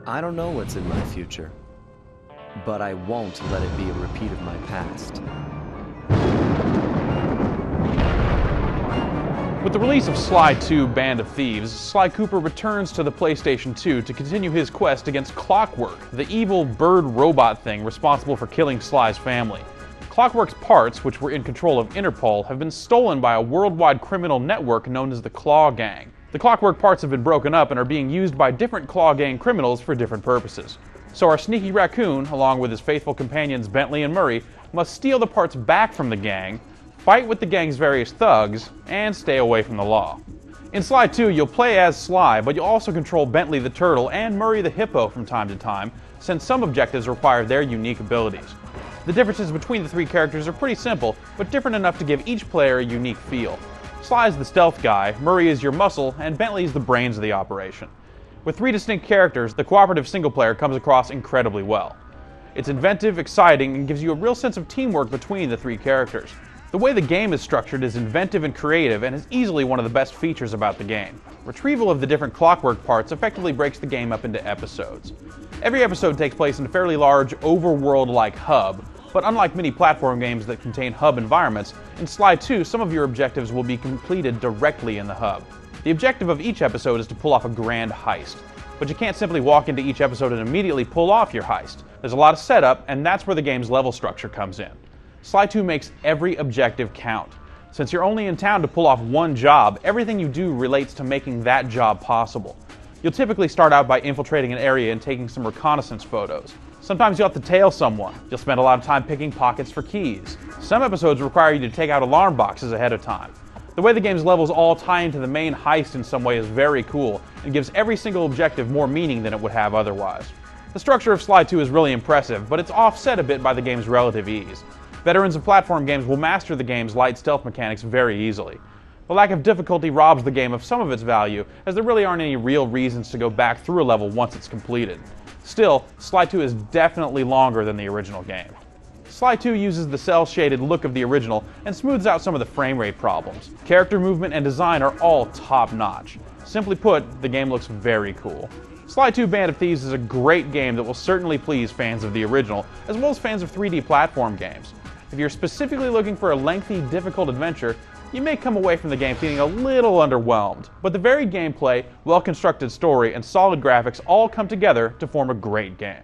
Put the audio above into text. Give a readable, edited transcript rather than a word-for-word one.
I don't know what's in my future, but I won't let it be a repeat of my past. With the release of Sly 2 Band of Thieves, Sly Cooper returns to the PlayStation 2 to continue his quest against Clockwork, the evil bird robot thing responsible for killing Sly's family. Clockwork's parts, which were in control of Interpol, have been stolen by a worldwide criminal network known as the Claw Gang. The Clockwork parts have been broken up and are being used by different Claw Gang criminals for different purposes. So our sneaky raccoon, along with his faithful companions Bentley and Murray, must steal the parts back from the gang, fight with the gang's various thugs, and stay away from the law. In Sly 2, you'll play as Sly, but you'll also control Bentley the Turtle and Murray the Hippo from time to time, since some objectives require their unique abilities. The differences between the three characters are pretty simple, but different enough to give each player a unique feel. Sly is the stealth guy, Murray is your muscle, and Bentley is the brains of the operation. With three distinct characters, the cooperative single player comes across incredibly well. It's inventive, exciting, and gives you a real sense of teamwork between the three characters. The way the game is structured is inventive and creative and is easily one of the best features about the game. Retrieval of the different Clockwork parts effectively breaks the game up into episodes. Every episode takes place in a fairly large, overworld-like hub, but unlike many platform games that contain hub environments, in Sly 2 some of your objectives will be completed directly in the hub. The objective of each episode is to pull off a grand heist, but you can't simply walk into each episode and immediately pull off your heist. There's a lot of setup, and that's where the game's level structure comes in. Sly 2 makes every objective count. Since you're only in town to pull off one job, everything you do relates to making that job possible. You'll typically start out by infiltrating an area and taking some reconnaissance photos. Sometimes you'll have to tail someone. You'll spend a lot of time picking pockets for keys. Some episodes require you to take out alarm boxes ahead of time. The way the game's levels all tie into the main heist in some way is very cool and gives every single objective more meaning than it would have otherwise. The structure of Sly 2 is really impressive, but it's offset a bit by the game's relative ease. Veterans of platform games will master the game's light stealth mechanics very easily. The lack of difficulty robs the game of some of its value, as there really aren't any real reasons to go back through a level once it's completed. Still, Sly 2 is definitely longer than the original game. Sly 2 uses the cel-shaded look of the original and smooths out some of the frame rate problems. Character movement and design are all top-notch. Simply put, the game looks very cool. Sly 2 Band of Thieves is a great game that will certainly please fans of the original, as well as fans of 3D platform games. If you're specifically looking for a lengthy, difficult adventure, you may come away from the game feeling a little underwhelmed, but the varied gameplay, well-constructed story, and solid graphics all come together to form a great game.